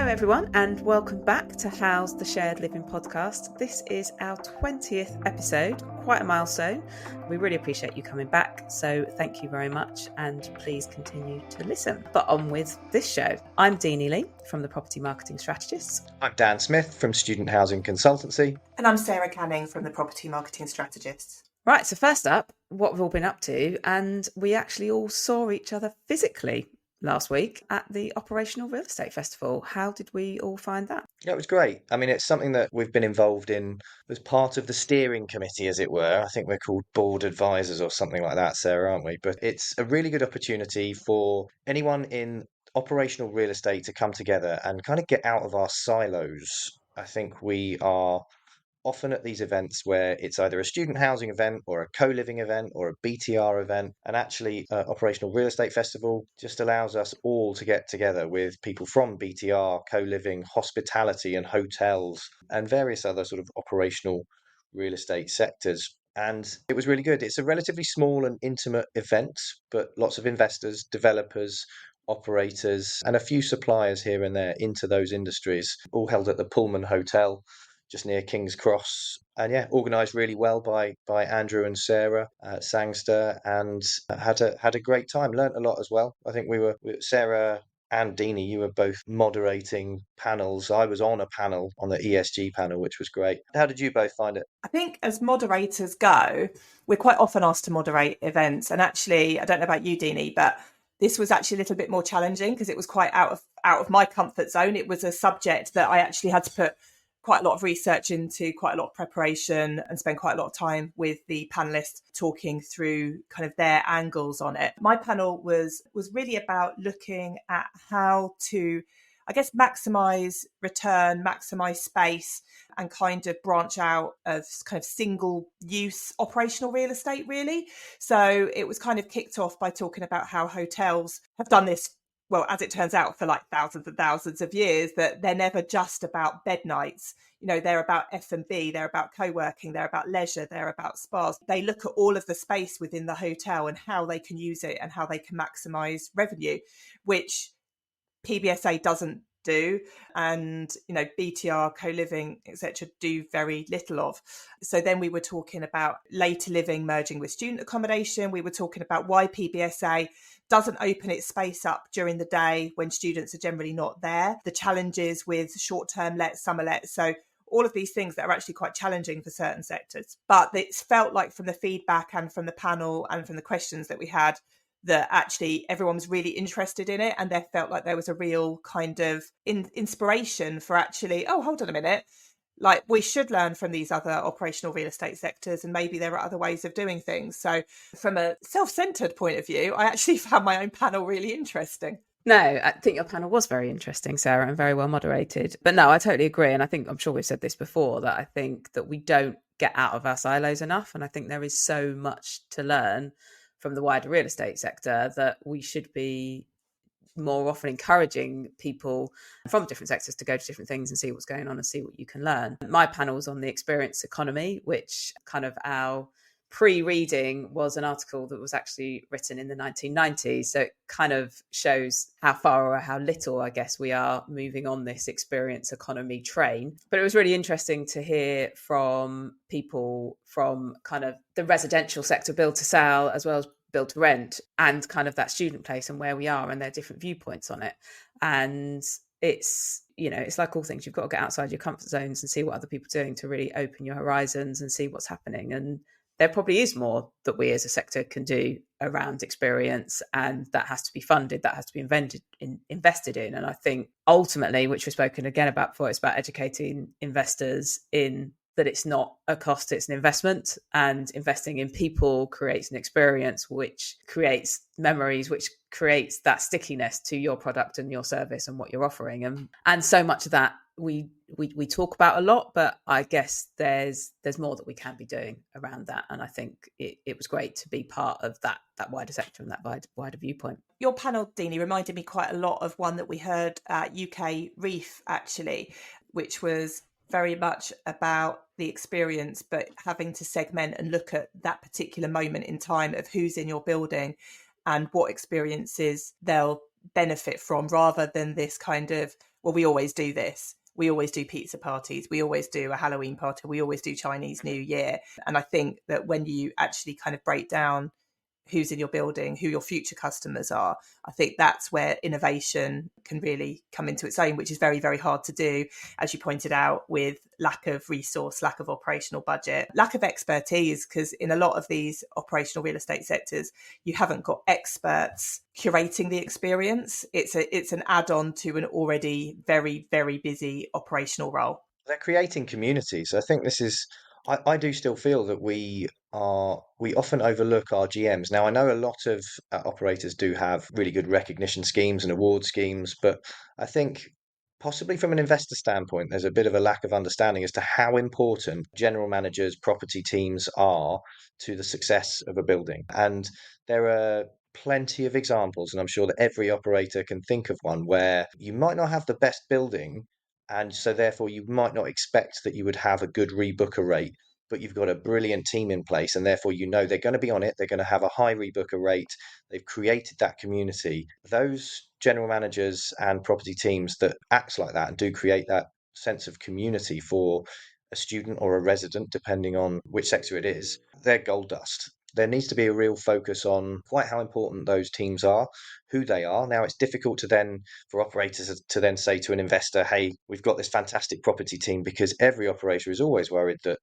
everyone, and welcome back to How's the Shared Living podcast. This is our 20th episode, quite a milestone. We really appreciate you coming back, so thank you very much, and please continue to listen. But on with this show. I'm Deanie Lee from the Property Marketing Strategists. I'm Dan Smith from Student Housing Consultancy. And I'm Sarah Canning from the Property Marketing Strategists. Right, so first up, what we've all been up to, and we actually all saw each other physically last week at the Operational Real Estate Festival. How did we all find that? Yeah, it was great. I mean, it's something that we've been involved in as part of the steering committee, as it were. I think we're called board advisors or something like that, Sarah, aren't we? But it's a really good opportunity for anyone in operational real estate to come together and kind of get out of our silos. I think we are often at these events where it's either a student housing event or a co-living event or a BTR event. And actually, Operational Real Estate Festival just allows us all to get together with people from BTR, co-living, hospitality and hotels, and various other sort of operational real estate sectors. And it was really good. It's a relatively small and intimate event, but lots of investors, developers, operators, and a few suppliers here and there into those industries, all held at the Pullman Hotel just near King's Cross, and yeah, organised really well by Andrew and Sarah Sangster, and had a great time. Learnt a lot as well. I think we were Sarah and Deanie, you were both moderating panels. I was on a panel, on the ESG panel, which was great. How did you both find it? I think as moderators go, we're quite often asked to moderate events, and actually, I don't know about you, Deanie, but this was actually a little bit more challenging because it was quite out of my comfort zone. It was a subject that I actually had to put quite a lot of research into, quite a lot of preparation, and spend quite a lot of time with the panelists talking through kind of their angles on it. My panel was really about looking at how to, I guess, maximise return, maximise space, and kind of branch out of kind of single use operational real estate, really. So it was kind of kicked off by talking about how hotels have done this, well, as it turns out, for like thousands and thousands of years, that they're never just about bed nights. You know, they're about F&B, they're about co-working, they're about leisure, they're about spas. They look at all of the space within the hotel and how they can use it and how they can maximise revenue, which PBSA doesn't do, and you know, BTR, co-living, etc. do very little of. So then we were talking about later living merging with student accommodation. We were talking about why PBSA doesn't open its space up during the day when students are generally not there, the challenges with short-term lets, summer lets. So all of these things that are actually quite challenging for certain sectors. But it's felt like from the feedback and from the panel and from the questions that we had, that actually everyone was really interested in it, and there felt like there was a real kind of inspiration for actually, oh, hold on a minute, like we should learn from these other operational real estate sectors, and maybe there are other ways of doing things. So from a self-centered point of view, I actually found my own panel really interesting. No, I think your panel was very interesting, Sarah, and very well moderated. But no, I totally agree. And I'm sure we've said this before, that I think that we don't get out of our silos enough. And I think there is so much to learn from the wider real estate sector that we should be more often encouraging people from different sectors to go to different things and see what's going on and see what you can learn. My panel's on the experience economy, which kind of our pre-reading was an article that was actually written in the 1990s. So it kind of shows how far or how little, I guess, we are moving on this experience economy train. But it was really interesting to hear from people from kind of the residential sector, build to sell, as well as build to rent, and kind of that student place and where we are and their different viewpoints on it. And it's, you know, it's like all things, you've got to get outside your comfort zones and see what other people are doing to really open your horizons and see what's happening. And there probably is more that we as a sector can do around experience, and that has to be funded, that has to be invested in. And I think ultimately, which we've spoken again about before, it's about educating investors in that it's not a cost, it's an investment, and investing in people creates an experience, which creates memories, which creates that stickiness to your product and your service and what you're offering. And so much of that we talk about a lot, but I guess there's more that we can be doing around that. And I think it was great to be part of that wider sector and that wider viewpoint. Your panel, Deanie, reminded me quite a lot of one that we heard at UK Reef, actually, which was very much about the experience, but having to segment and look at that particular moment in time of who's in your building and what experiences they'll benefit from, rather than this kind of well, we always do this. We always do pizza parties. We always do a Halloween party. We always do Chinese New Year. And I think that when you actually kind of break down who's in your building, who your future customers are, I think that's where innovation can really come into its own, which is very, very hard to do, as you pointed out, with lack of resource, lack of operational budget, lack of expertise, because in a lot of these operational real estate sectors, you haven't got experts curating the experience. It's an add-on to an already very, very busy operational role. They're creating communities. I think this is, I do still feel that we often overlook our GMs. Now, I know a lot of operators do have really good recognition schemes and award schemes, but I think possibly from an investor standpoint, there's a bit of a lack of understanding as to how important general managers, property teams are to the success of a building. And there are plenty of examples, and I'm sure that every operator can think of one where you might not have the best building, and so therefore you might not expect that you would have a good rebooker rate, but you've got a brilliant team in place, and therefore you know they're going to be on it, they're going to have a high rebooker rate, they've created that community. Those general managers and property teams that act like that and do create that sense of community for a student or a resident, depending on which sector it is, they're gold dust. There needs to be a real focus on quite how important those teams are, who they are. Now, it's difficult to then, for operators to then say to an investor, hey, we've got this fantastic property team, because every operator is always worried that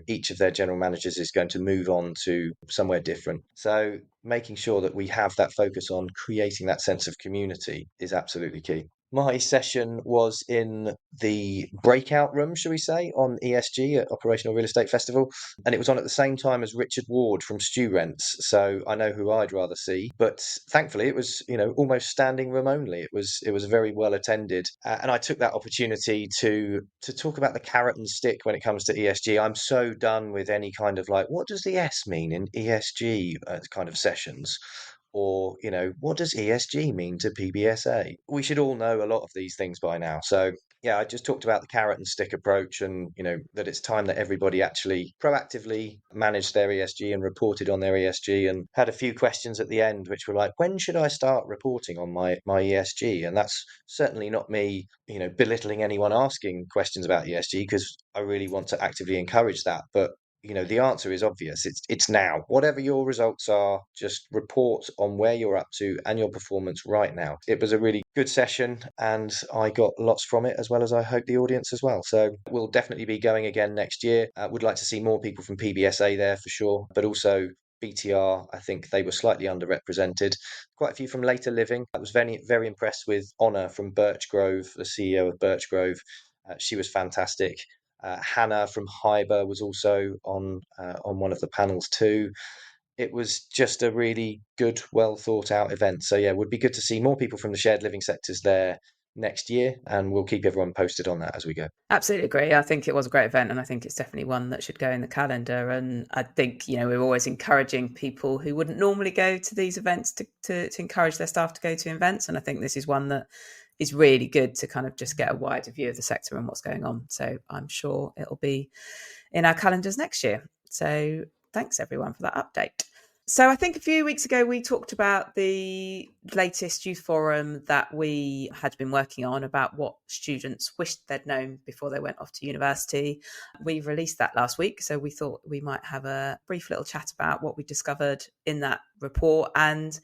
each of their general managers is going to move on to somewhere different. So making sure that we have that focus on creating that sense of community is absolutely key. My session was in the breakout room, shall we say, on ESG at Operational Real Estate Festival. And it was on at the same time as Richard Ward from Stu Rents. So I know who I'd rather see. But thankfully, it was, almost standing room only. It was very well attended. And I took that opportunity to talk about the carrot and stick when it comes to ESG. I'm so done with any kind of like, what does the S mean in ESG kind of sessions? Or, what does ESG mean to PBSA? We should all know a lot of these things by now. So, yeah, I just talked about the carrot and stick approach, and, that it's time that everybody actually proactively managed their ESG and reported on their ESG, and had a few questions at the end, which were like, when should I start reporting on my ESG? And that's certainly not me, belittling anyone asking questions about ESG, because I really want to actively encourage that. But the answer is obvious. It's now. Whatever your results are, just report on where you're up to and your performance right now. It was a really good session, and I got lots from it, as well as I hope the audience as well. So we'll definitely be going again next year. Would like to see more people from PBSA there for sure, but also BTR. I think they were slightly underrepresented. Quite a few from Later Living. I was very, very impressed with Honor from Birchgrove, the CEO of Birchgrove. She was fantastic. Hannah from Hyber was also on one of the panels too. It was just a really good, well thought out event. So yeah, it would be good to see more people from the shared living sectors there next year, and we'll keep everyone posted on that as we go. Absolutely agree. I think it was a great event, and I think it's definitely one that should go in the calendar. And I think, we're always encouraging people who wouldn't normally go to these events to encourage their staff to go to events. And I think this is one that is really good to kind of just get a wider view of the sector and what's going on. So I'm sure it'll be in our calendars next year. So thanks everyone for that update. So I think a few weeks ago, we talked about the latest youth forum that we had been working on about what students wished they'd known before they went off to university. We released that last week, so we thought we might have a brief little chat about what we discovered in that report. And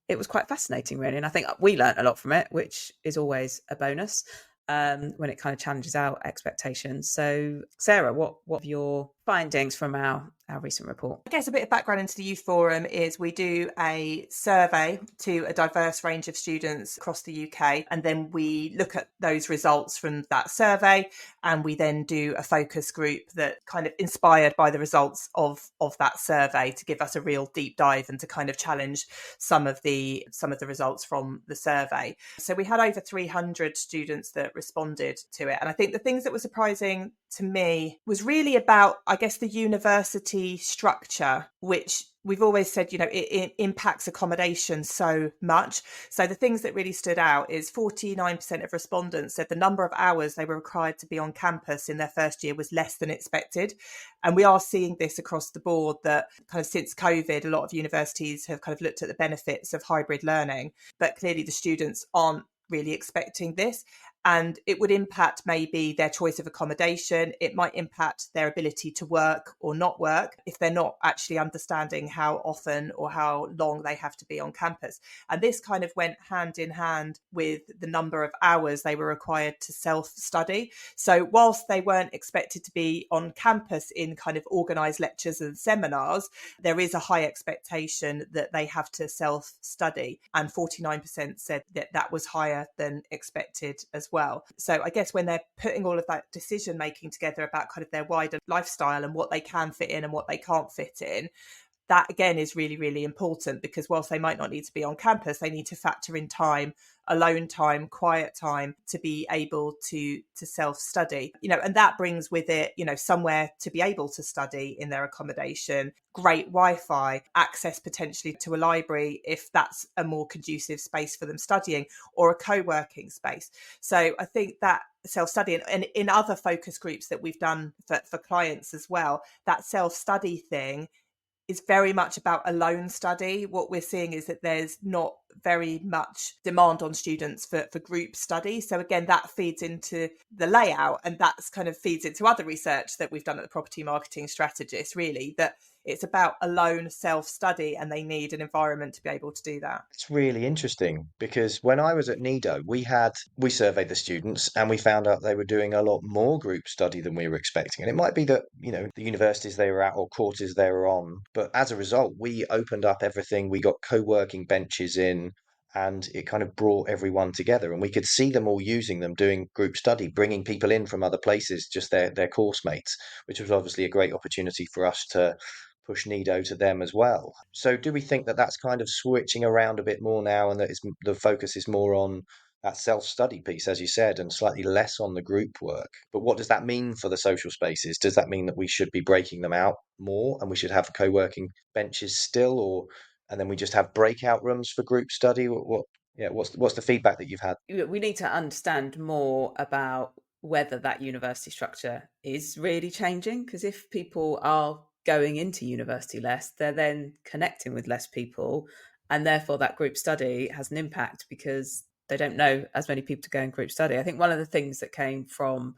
it was quite fascinating, really. And I think we learned a lot from it, which is always a bonus when it kind of challenges our expectations. So, Sarah, what are your findings from our recent report? I guess a bit of background into the Youth Forum is we do a survey to a diverse range of students across the UK, and then we look at those results from that survey, and we then do a focus group that kind of inspired by the results of that survey to give us a real deep dive and to kind of challenge some of the results from the survey. So we had over 300 students that responded to it, and I think the things that were surprising to me was really about, I guess, the university structure, which we've always said, it impacts accommodation so much. So the things that really stood out is 49% of respondents said the number of hours they were required to be on campus in their first year was less than expected. And we are seeing this across the board, that kind of since COVID, a lot of universities have kind of looked at the benefits of hybrid learning, but clearly the students aren't really expecting this. And it would impact maybe their choice of accommodation. It might impact their ability to work or not work if they're not actually understanding how often or how long they have to be on campus. And this kind of went hand in hand with the number of hours they were required to self-study. So whilst they weren't expected to be on campus in kind of organised lectures and seminars, there is a high expectation that they have to self-study. And 49% said that that was higher than expected as well. So I guess when they're putting all of that decision making together about kind of their wider lifestyle and what they can fit in and what they can't fit in, that again is really, really important, because whilst they might not need to be on campus, they need to factor in time, alone time, quiet time, to be able to self-study, and that brings with it, somewhere to be able to study in their accommodation, great Wi-Fi, access potentially to a library if that's a more conducive space for them studying, or a co-working space. So I think that self-study, and in other focus groups that we've done for clients as well, that self-study thing is very much about alone study. What we're seeing is that there's not very much demand on students for group study. So again, that feeds into the layout, and that's kind of feeds into other research that we've done at the Property Marketing Strategist, really, that it's about alone self-study, and they need an environment to be able to do that. It's really interesting because when I was at Nido, we surveyed the students and we found out they were doing a lot more group study than we were expecting. And it might be that, the universities they were at or courses they were on, but as a result, we opened up everything. We got co-working benches in, and it kind of brought everyone together, and we could see them all using them, doing group study, bringing people in from other places, just their course mates, which was obviously a great opportunity for us to push Nido to them as well. So do we think that that's kind of switching around a bit more now, and that the focus is more on that self-study piece, as you said, and slightly less on the group work? But what does that mean for the social spaces? Does that mean that we should be breaking them out more, and we should have co-working benches still, or and then we just have breakout rooms for group study? What's the feedback that you've had? We need to understand more about whether that university structure is really changing, because if people are going into university less, they're then connecting with less people, and therefore that group study has an impact because they don't know as many people to go in group study. I think one of the things that came from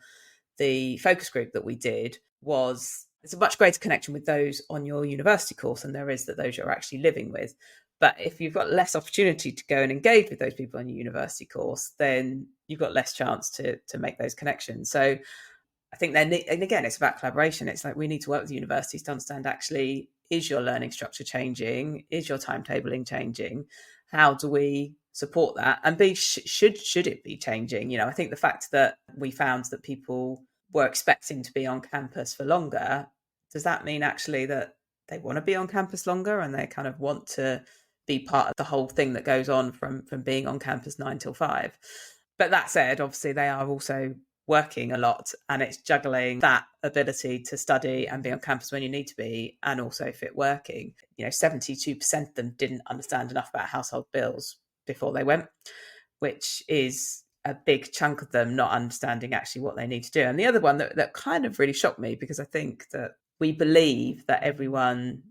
the focus group that we did was there's a much greater connection with those on your university course than there is that those you're actually living with. But if you've got less opportunity to go and engage with those people on your university course, then you've got less chance to make those connections. So I think then, and again, it's about collaboration. It's like we need to work with universities to understand, actually, is your learning structure changing? Is your timetabling changing? How do we support that? And B, should it be changing? I think the fact that we found that people were expecting to be on campus for longer, does that mean actually that they want to be on campus longer and they kind of want to be part of the whole thing that goes on from being on campus 9 till 5? But that said, obviously they are also working a lot, and it's juggling that ability to study and be on campus when you need to be, and also fit working. 72% of them didn't understand enough about household bills before they went, which is a big chunk of them not understanding actually what they need to do. And the other one that kind of really shocked me, because I think that we believe that everyone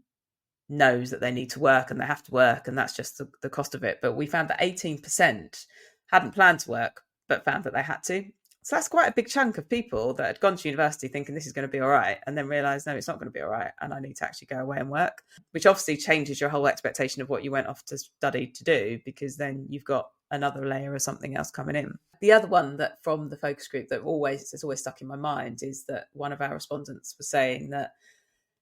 knows that they need to work and they have to work, and that's just the cost of it. But we found that 18% hadn't planned to work but found that they had to. So that's quite a big chunk of people that had gone to university thinking this is going to be all right, and then realised, no, it's not going to be all right, and I need to actually go away and work, which obviously changes your whole expectation of what you went off to study to do, because then you've got another layer of something else coming in. The other one that from the focus group that has always stuck in my mind is that one of our respondents was saying that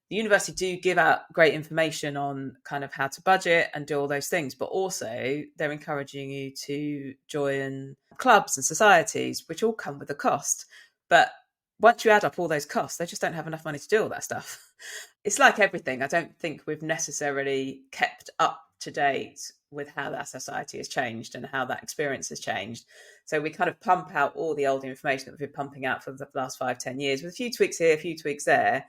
the university do give out great information on kind of how to budget and do all those things, but also they're encouraging you to join clubs and societies, which all come with a cost. But once you add up all those costs, they just don't have enough money to do all that stuff. It's like everything. I don't think we've necessarily kept up to date with how that society has changed and how that experience has changed. So we kind of pump out all the old information that we've been pumping out for the last 5-10 years with a few tweaks here, a few tweaks there.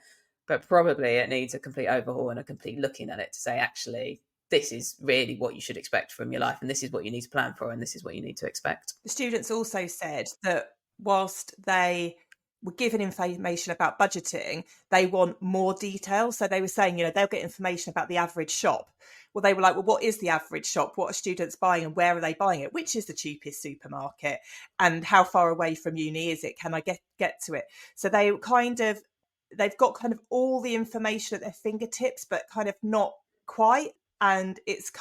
But probably it needs a complete overhaul and a complete looking at it to say, actually, this is really what you should expect from your life, and this is what you need to plan for, and this is what you need to expect. The students also said that whilst they were given information about budgeting, they want more detail. So they were saying, they'll get information about the average shop. Well, they were like, well, what is the average shop? What are students buying and where are they buying it? Which is the cheapest supermarket? And how far away from uni is it? Can I get to it? So they've got kind of all the information at their fingertips, but kind of not quite. And it's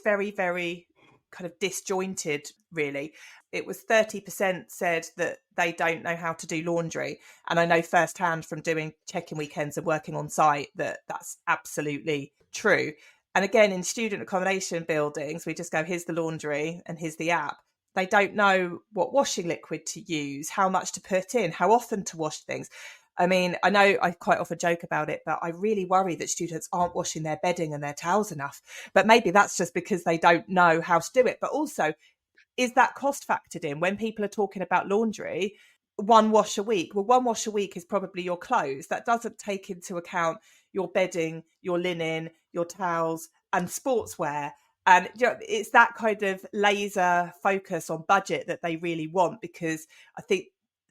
very, very kind of disjointed, really. It was 30% said that they don't know how to do laundry. And I know firsthand from doing check-in weekends and working on site that that's absolutely true. And again, in student accommodation buildings, we just go, here's the laundry and here's the app. They don't know what washing liquid to use, how much to put in, how often to wash things. I mean, I know I quite often joke about it, but I really worry that students aren't washing their bedding and their towels enough. But maybe that's just because they don't know how to do it. But also, is that cost factored in when people are talking about laundry? One wash a week. Well, one wash a week is probably your clothes. That doesn't take into account your bedding, your linen, your towels, and sportswear. And it's that kind of laser focus on budget that they really want, because I think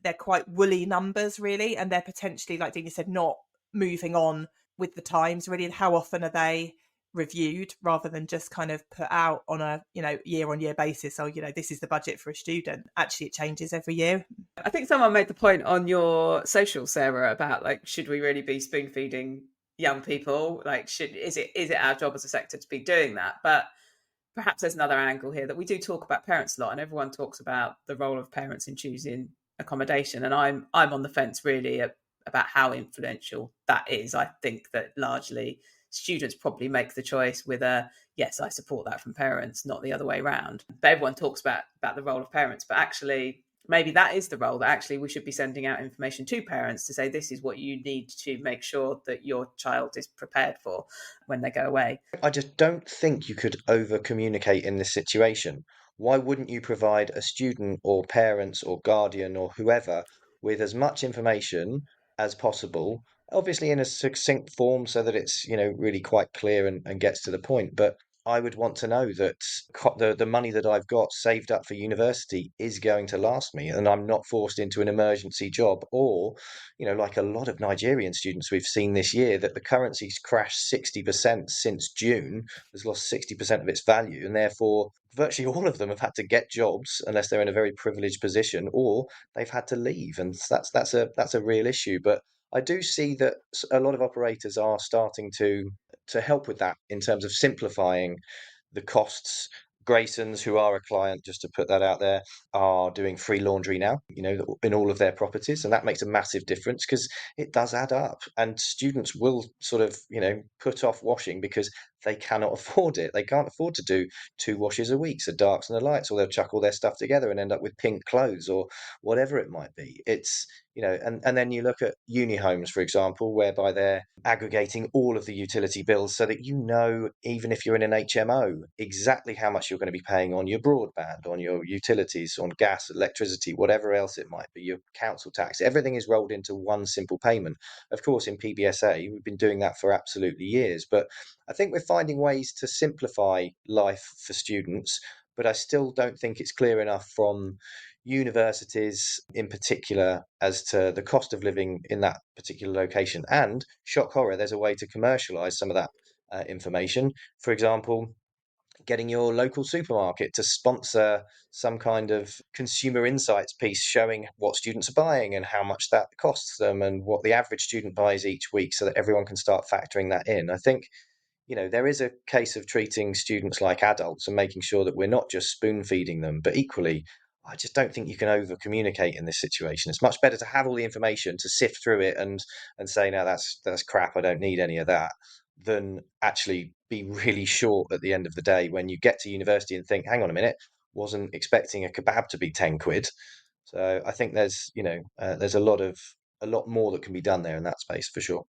they're quite woolly numbers, really, and they're potentially, like Dina said, not moving on with the times, really. And how often are they reviewed rather than just kind of put out on a year on year basis? Oh, this is the budget for a student. Actually, it changes every year. I think someone made the point on your social, Sarah, about like, should we really be spoon feeding young people? Like, is it our job as a sector to be doing that? But perhaps there's another angle here, that we do talk about parents a lot, and everyone talks about the role of parents in choosing accommodation, and I'm on the fence really about how influential that is. I think that largely students probably make the choice with a yes, I support that from parents, not the other way around. But everyone talks about the role of parents, but actually maybe that is the role, that actually we should be sending out information to parents to say, this is what you need to make sure that your child is prepared for when they go away. I just don't think you could over communicate in this situation. Why wouldn't you provide a student or parents or guardian or whoever with as much information as possible, obviously in a succinct form so that it's, really quite clear and gets to the point. But I would want to know that the money that I've got saved up for university is going to last me, and I'm not forced into an emergency job, or, like a lot of Nigerian students we've seen this year, that the currency's crashed 60% since June, has lost 60% of its value, and therefore virtually all of them have had to get jobs unless they're in a very privileged position, or they've had to leave, and that's a real issue. But I do see that a lot of operators are starting to help with that in terms of simplifying the costs. Graysons, who are a client, just to put that out there, are doing free laundry now, in all of their properties. And that makes a massive difference because it does add up. And students will sort of, put off washing because they cannot afford it. They can't afford to do 2 washes a week, so darks and the lights, or they'll chuck all their stuff together and end up with pink clothes or whatever it might be. It's, and then you look at uni homes, for example, whereby they're aggregating all of the utility bills so that even if you're in an HMO, exactly how much you're going to be paying on your broadband, on your utilities, on gas, electricity, whatever else it might be, your council tax. Everything is rolled into one simple payment. Of course, in PBSA, we've been doing that for absolutely years, but I think we're finding ways to simplify life for students, but I still don't think it's clear enough from universities in particular as to the cost of living in that particular location. And shock horror, there's a way to commercialize some of that information. For example, getting your local supermarket to sponsor some kind of consumer insights piece showing what students are buying and how much that costs them and what the average student buys each week, so that everyone can start factoring that in. I think there is a case of treating students like adults and making sure that we're not just spoon feeding them, but equally, I just don't think you can over communicate in this situation. It's much better to have all the information, to sift through it and say, no, that's crap, I don't need any of that, than actually be really short at the end of the day when you get to university and think, hang on a minute, wasn't expecting a kebab to be 10 quid. So I think there's a lot more that can be done there in that space for sure.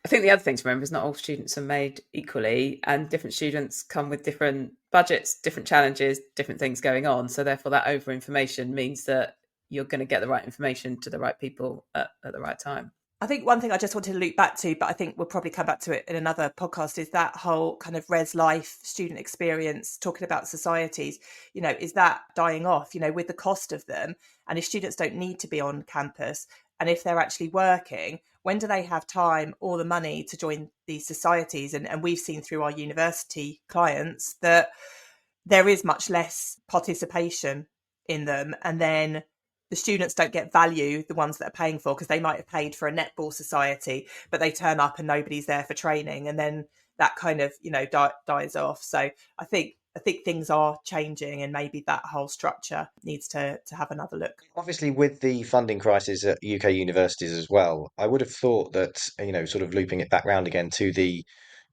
I think the other thing to remember is not all students are made equally, and different students come with different budgets, different challenges, different things going on. So therefore that over information means that you're going to get the right information to the right people at the right time. I think one thing I just wanted to loop back to, but I think we'll probably come back to it in another podcast, is that whole kind of res life student experience, talking about societies, is that dying off, with the cost of them? And if students don't need to be on campus, And if they're actually working, when do they have time or the money to join these societies? And we've seen through our university clients that there is much less participation in them. And then the students don't get value, the ones that are paying for, because they might have paid for a netball society, but they turn up and nobody's there for training. And then that kind of, dies off. So I think things are changing, and maybe that whole structure needs to have another look. Obviously, with the funding crisis at UK universities as well, I would have thought that, sort of looping it back round again to the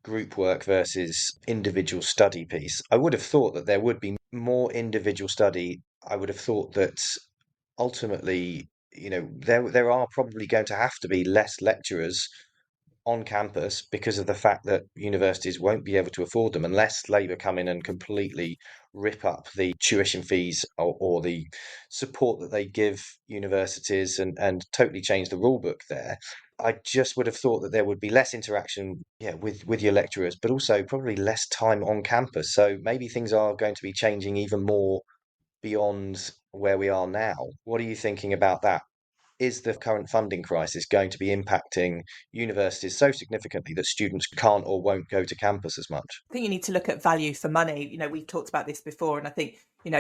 group work versus individual study piece, I would have thought that there would be more individual study. I would have thought that ultimately, there are probably going to have to be less lecturers on campus because of the fact that universities won't be able to afford them unless Labour come in and completely rip up the tuition fees, or the support that they give universities, and totally change the rule book there. I just would have thought that there would be less interaction, yeah, with your lecturers, but also probably less time on campus. So maybe things are going to be changing even more beyond where we are now. What are you thinking about that? Is the current funding crisis going to be impacting universities so significantly that students can't or won't go to campus as much? I think you need to look at value for money. We've talked about this before, and I think,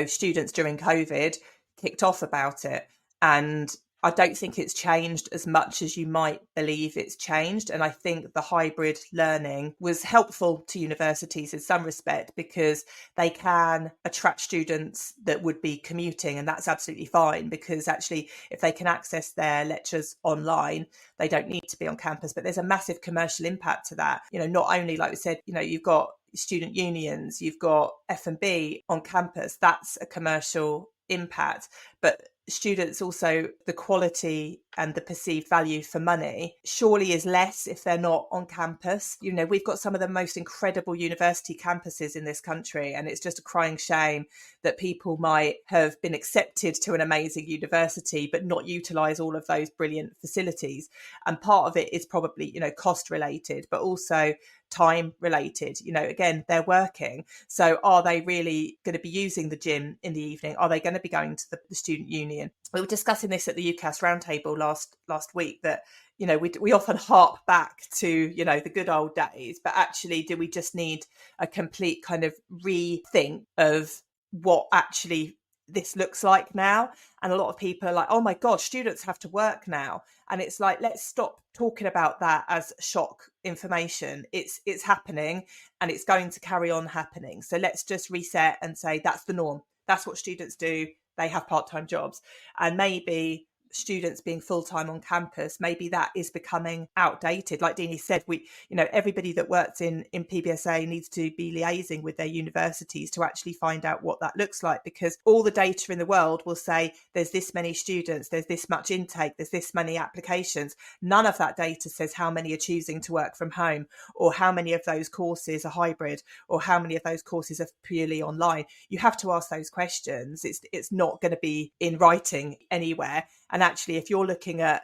students during COVID kicked off about it. And I don't think it's changed as much as you might believe it's changed. And I think the hybrid learning was helpful to universities in some respect, because they can attract students that would be commuting. And that's absolutely fine, because actually, if they can access their lectures online, they don't need to be on campus. But there's a massive commercial impact to that. Not only, like we said, you've got student unions, you've got F&B on campus. That's a commercial impact. But students also, the quality and the perceived value for money surely is less if they're not on campus. We've got some of the most incredible university campuses in this country, and it's just a crying shame that people might have been accepted to an amazing university but not utilize all of those brilliant facilities. And part of it is probably, cost related, but also time related. Again, they're working. So are they really going to be using the gym in the evening? Are they going to be going to the student union? We were discussing this at the UCAS roundtable last week, that we often harp back to the good old days, but actually, do we just need a complete kind of rethink of what actually this looks like now? And a lot of people are like, oh my god, students have to work now. And it's like, let's stop talking about that as shock information. It's happening, and it's going to carry on happening. So let's just reset and say that's the norm. That's what students do. They have part-time jobs. And maybe students being full-time on campus, maybe that is becoming outdated. Like Deanie said, everybody that works in PBSA needs to be liaising with their universities to actually find out what that looks like, because all the data in the world will say there's this many students, there's this much intake, there's this many applications. None of that data says how many are choosing to work from home, or how many of those courses are hybrid, or how many of those courses are purely online. You have to ask those questions. It's not going to be in writing anywhere. And actually, if you're looking at,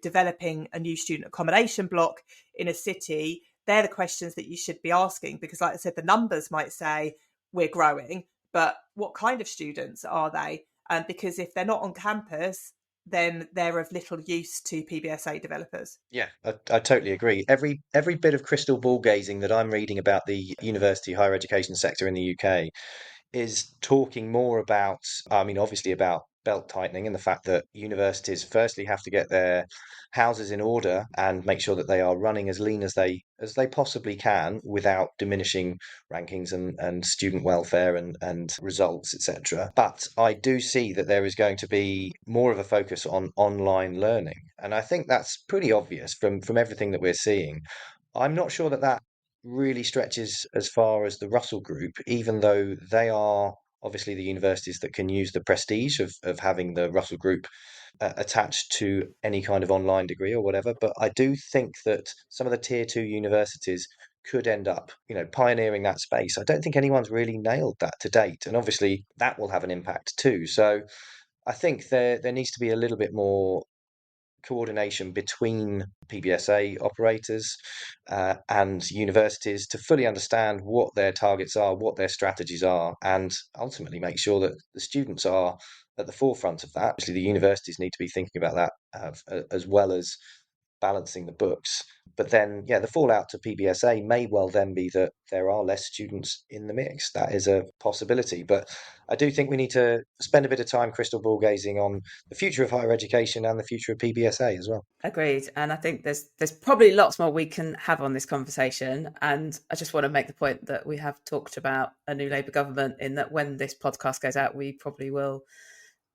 developing a new student accommodation block in a city, they're the questions that you should be asking, because like I said, the numbers might say we're growing, but what kind of students are they? Because if they're not on campus, then they're of little use to PBSA developers. Yeah, I totally agree. Every bit of crystal ball gazing that I'm reading about the university higher education sector in the UK is talking more about, I mean, obviously about belt tightening, and the fact that universities firstly have to get their houses in order and make sure that they are running as lean as they possibly can without diminishing rankings and student welfare and results, etc. But I do see that there is going to be more of a focus on online learning, and I think that's pretty obvious from everything that we're seeing. I'm not sure that really stretches as far as the Russell Group, even though they are obviously the universities that can use the prestige of having the Russell Group attached to any kind of online degree or whatever. But I do think that some of the tier two universities could end up, pioneering that space. I don't think anyone's really nailed that to date, and obviously that will have an impact too. So I think there needs to be a little bit more coordination between PBSA operators and universities to fully understand what their targets are, what their strategies are, and ultimately make sure that the students are at the forefront of that. Obviously, the universities need to be thinking about that as well as balancing the books. But then, yeah, the fallout to PBSA may well then be that there are less students in the mix. That is a possibility. But I do think we need to spend a bit of time crystal ball gazing on the future of higher education and the future of PBSA as well. Agreed. And I think there's probably lots more we can have on this conversation. And I just want to make the point that we have talked about a new Labour government, in that when this podcast goes out, we probably will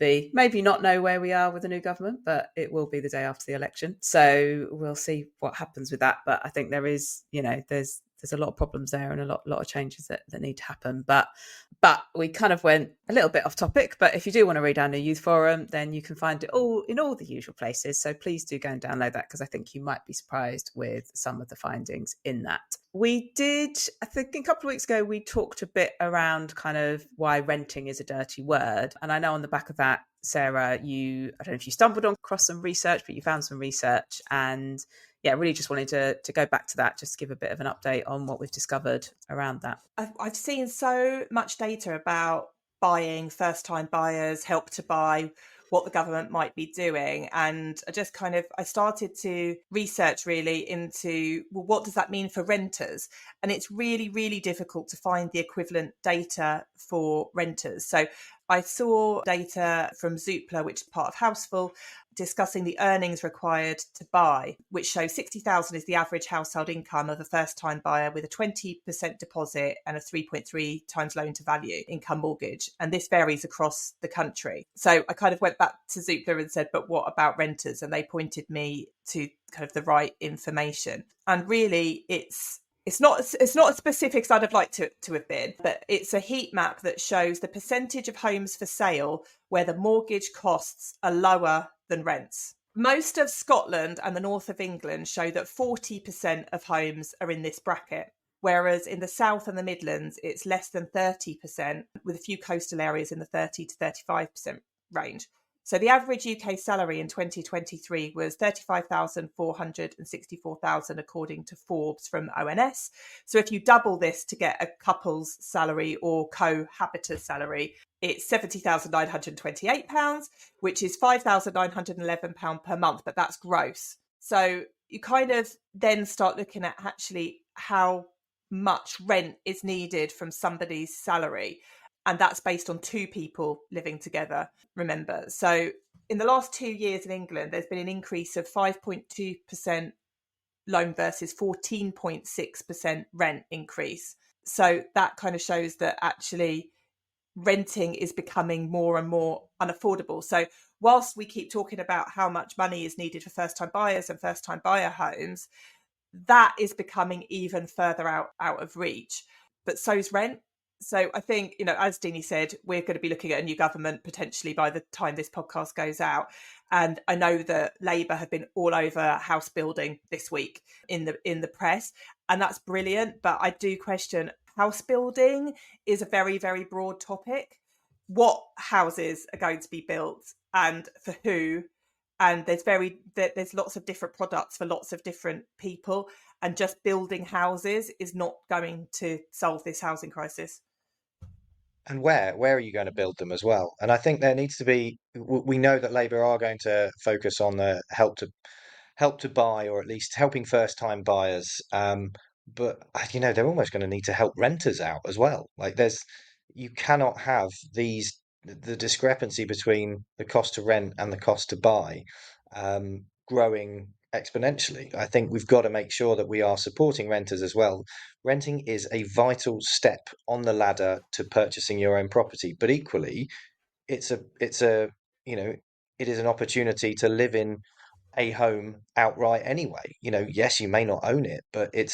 be maybe not know where we are with the new government, but it will be the day after the election. So we'll see what happens with that. But I think there is, there's a lot of problems there and a lot of changes that need to happen. But we kind of went a little bit off topic. But if you do want to read our new youth forum, then you can find it all in all the usual places. So please do go and download that, because I think you might be surprised with some of the findings in that. We did, I think a couple of weeks ago, we talked a bit around kind of why renting is a dirty word. And I know on the back of that, Sarah, I don't know if you stumbled across some research, but you found some research, and yeah, really just wanted to go back to that, just to give a bit of an update on what we've discovered around that. I've seen so much data about buying, first-time buyers, Help to Buy, what the government might be doing. And I started to research really into, well, what does that mean for renters? And it's really, really difficult to find the equivalent data for renters. So I saw data from Zoopla, which is part of Houseful, discussing the earnings required to buy, which shows 60,000 is the average household income of a first-time buyer with a 20% deposit and a 3.3 times loan to value income mortgage. And this varies across the country. So I kind of went back to Zoopla and said, but what about renters? And they pointed me to kind of the right information. And really, it's not as specific as I'd have liked to have been, but it's a heat map that shows the percentage of homes for sale where the mortgage costs are lower than rents. Most of Scotland and the north of England show that 40% of homes are in this bracket, whereas in the south and the Midlands, it's less than 30%, with a few coastal areas in the 30 to 35% range. So the average UK salary in 2023 was 35,464,000 according to Forbes from ONS. So if you double this to get a couple's salary or cohabitor's salary, it's £70,928, which is £5,911 per month, but that's gross. So you kind of then start looking at actually how much rent is needed from somebody's salary. And that's based on two people living together, remember. So in the last 2 years in England, there's been an increase of 5.2% loan versus 14.6% rent increase. So that kind of shows that actually renting is becoming more and more unaffordable. So whilst we keep talking about how much money is needed for first-time buyers and first-time buyer homes, that is becoming even further out of reach. But so's rent. So I think, as Deanie said, we're going to be looking at a new government potentially by the time this podcast goes out. And I know that Labour have been all over house building this week in the press, and that's brilliant. But I do question, house building is a very, very broad topic. What houses are going to be built and for who? And there's lots of different products for lots of different people. And just building houses is not going to solve this housing crisis. And where are you going to build them as well? And I think there needs to be. We know that Labour are going to focus on the help to buy, or at least helping first time buyers. But they're almost going to need to help renters out as well. Like you cannot have the discrepancy between the cost to rent and the cost to buy growing exponentially. I think we've got to make sure that we are supporting renters as well. Renting is a vital step on the ladder to purchasing your own property, but equally, it is an opportunity to live in a home outright anyway. Yes, you may not own it, but it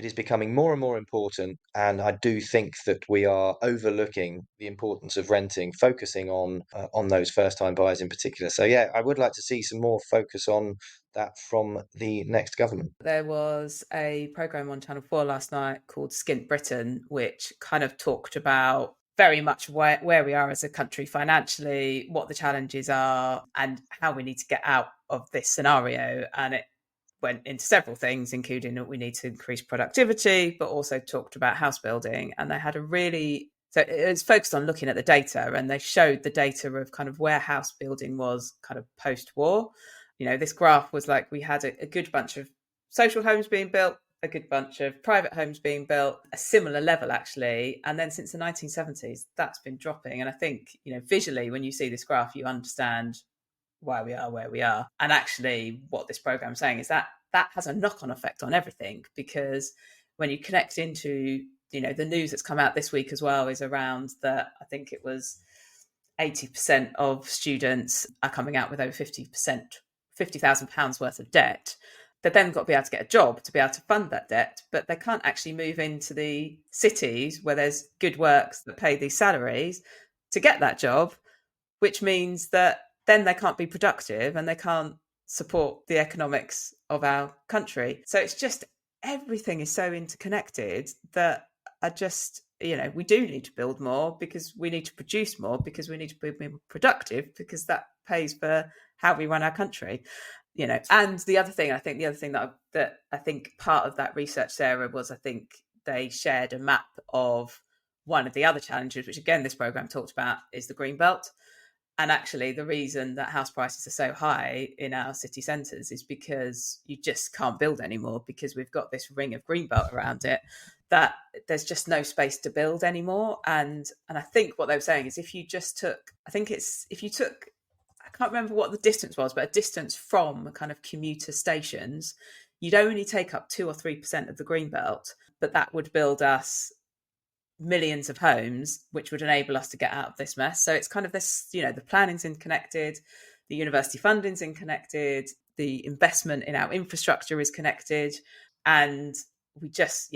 is becoming more and more important. And I do think that we are overlooking the importance of renting, focusing on those first time buyers in particular. So yeah, I would like to see some more focus on that from the next government. There was a programme on Channel 4 last night called Skint Britain, which kind of talked about very much where we are as a country financially, what the challenges are, and how we need to get out of this scenario. And it went into several things, including that we need to increase productivity, but also talked about house building. And they had a really So it's focused on looking at the data, and they showed the data of kind of where house building was kind of post-war. This graph was like we had a good bunch of social homes being built, a good bunch of private homes being built, a similar level actually. And then since the 1970s, that's been dropping. And I think, visually, when you see this graph, you understand why we are where we are. And actually what this program is saying is that has a knock-on effect on everything, because when you connect into, the news that's come out this week as well is around that, I think it was 80% of students are coming out with over £50,000 worth of debt. They've then got to be able to get a job to be able to fund that debt, but they can't actually move into the cities where there's good works that pay these salaries to get that job, which means that then they can't be productive and they can't support the economics of our country. So it's just, everything is so interconnected that I just, we do need to build more, because we need to produce more, because we need to be more productive, because that pays for how we run our country. And the other thing that I think part of that research, Sarah, was, I think they shared a map of one of the other challenges, which again this program talked about, is the green belt. And actually the reason that house prices are so high in our city centres is because you just can't build anymore, because we've got this ring of green belt around it that there's just no space to build anymore. And I think what they were saying is, if you took, I can't remember what the distance was, but a distance from kind of commuter stations, you'd only take up 2 or 3% of the green belt, but that would build us millions of homes, which would enable us to get out of this mess. So it's kind of this, the planning's connected, the university funding's connected, the investment in our infrastructure is connected, and we just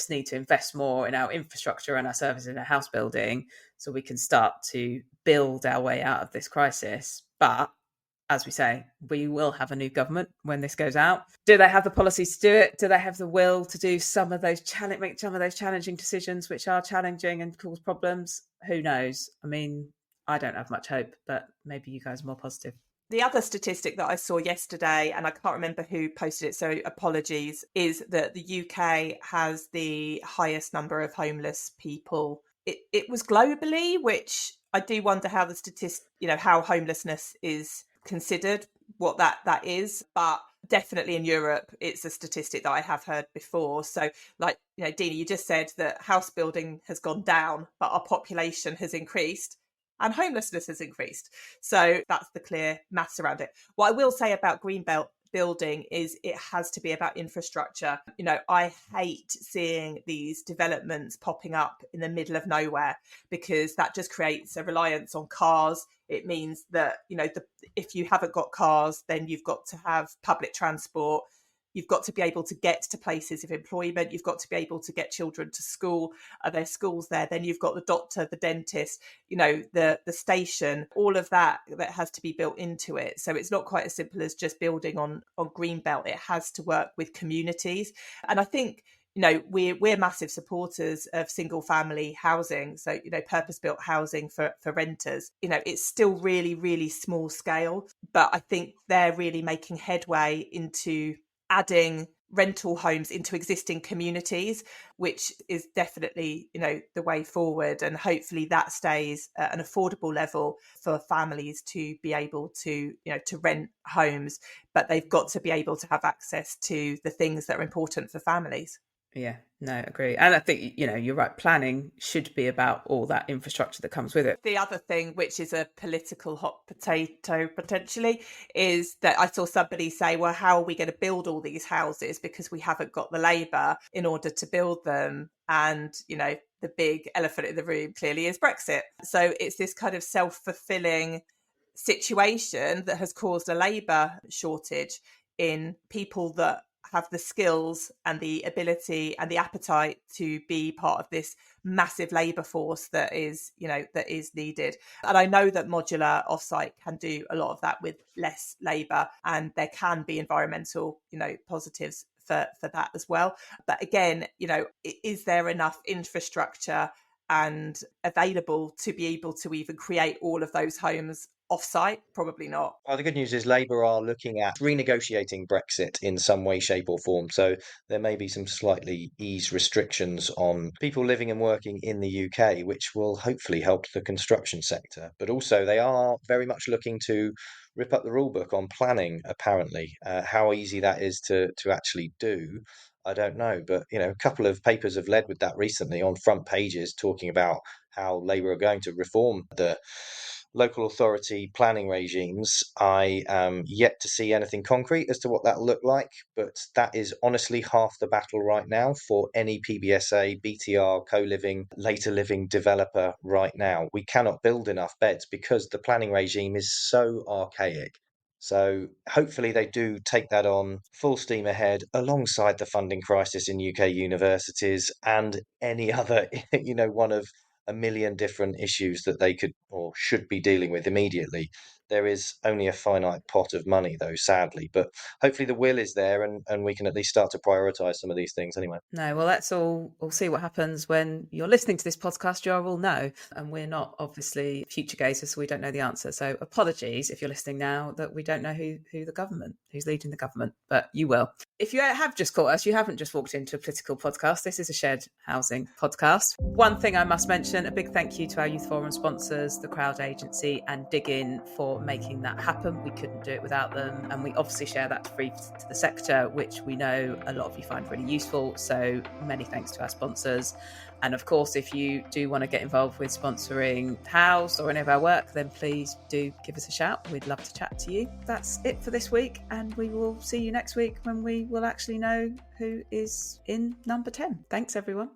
need to invest more in our infrastructure and our services and our house building, so we can start to build our way out of this crisis. But as we say, we will have a new government when this goes out. Do they have the policies to do it? Do they have the will to do make some of those challenging decisions, which are challenging and cause problems? Who knows? I mean, I don't have much hope, but maybe you guys are more positive. The other statistic that I saw yesterday, and I can't remember who posted it, so apologies, is that the UK has the highest number of homeless people. It was globally, which I do wonder how the how homelessness is considered, what that is, but definitely in Europe it's a statistic that I have heard before. So like, Dina, you just said that house building has gone down, but our population has increased and homelessness has increased. So that's the clear maths around it. What I will say about Greenbelt building is it has to be about infrastructure. I hate seeing these developments popping up in the middle of nowhere, because that just creates a reliance on cars. It means that, if you haven't got cars, then you've got to have public transport. You've got to be able to get to places of employment. You've got to be able to get children to school. Are there schools there? Then you've got the doctor, the dentist, the station, all of that has to be built into it. So it's not quite as simple as just building on Greenbelt. It has to work with communities. And I think, we're massive supporters of single family housing. So, purpose-built housing for renters. It's still really, really small scale, but I think they're really making headway into adding rental homes into existing communities, which is definitely, the way forward. And hopefully that stays at an affordable level for families to be able to, to rent homes, but they've got to be able to have access to the things that are important for families. Yeah, no, agree. And I think, you're right. Planning should be about all that infrastructure that comes with it. The other thing, which is a political hot potato potentially, is that I saw somebody say, well, how are we going to build all these houses, because we haven't got the labour in order to build them? And, the big elephant in the room clearly is Brexit. So it's this kind of self-fulfilling situation that has caused a labour shortage in people that have the skills and the ability and the appetite to be part of this massive labour force that is needed. And I know that modular offsite can do a lot of that with less labour, and there can be environmental, positives for that as well. But again, is there enough infrastructure and available to be able to even create all of those homes off-site? Probably not. Well, the good news is Labour are looking at renegotiating Brexit in some way, shape, or form. So there may be some slightly eased restrictions on people living and working in the UK, which will hopefully help the construction sector. But also, they are very much looking to rip up the rule book on planning, apparently. How easy that is to actually do, I don't know. But, a couple of papers have led with that recently on front pages talking about how Labour are going to reform the local authority planning regimes. I am yet to see anything concrete as to what that'll look like, but that is honestly half the battle right now for any PBSA, BTR, co-living, later living developer right now. We cannot build enough beds because the planning regime is so archaic. So hopefully they do take that on full steam ahead alongside the funding crisis in UK universities and any other, one of a million different issues that they could or should be dealing with immediately. There is only a finite pot of money, though, sadly. But hopefully the will is there and we can at least start to prioritise some of these things anyway. No, well, we'll see what happens when you're listening to this podcast. You will know. And we're not obviously future gazers, so we don't know the answer. So apologies if you're listening now that we don't know who's leading the government, but you will. If you have just caught us, you haven't just walked into a political podcast. This is a shared housing podcast. One thing I must mention, a big thank you to our Youth Forum sponsors, the Crowd Agency and Dig In, for making that happen. We couldn't do it without them. And we obviously share that free to the sector, which we know a lot of you find really useful. So many thanks to our sponsors. And of course, if you do want to get involved with sponsoring House or any of our work, then please do give us a shout. We'd love to chat to you. That's it for this week. And we will see you next week when we will actually know who is in number 10. Thanks, everyone.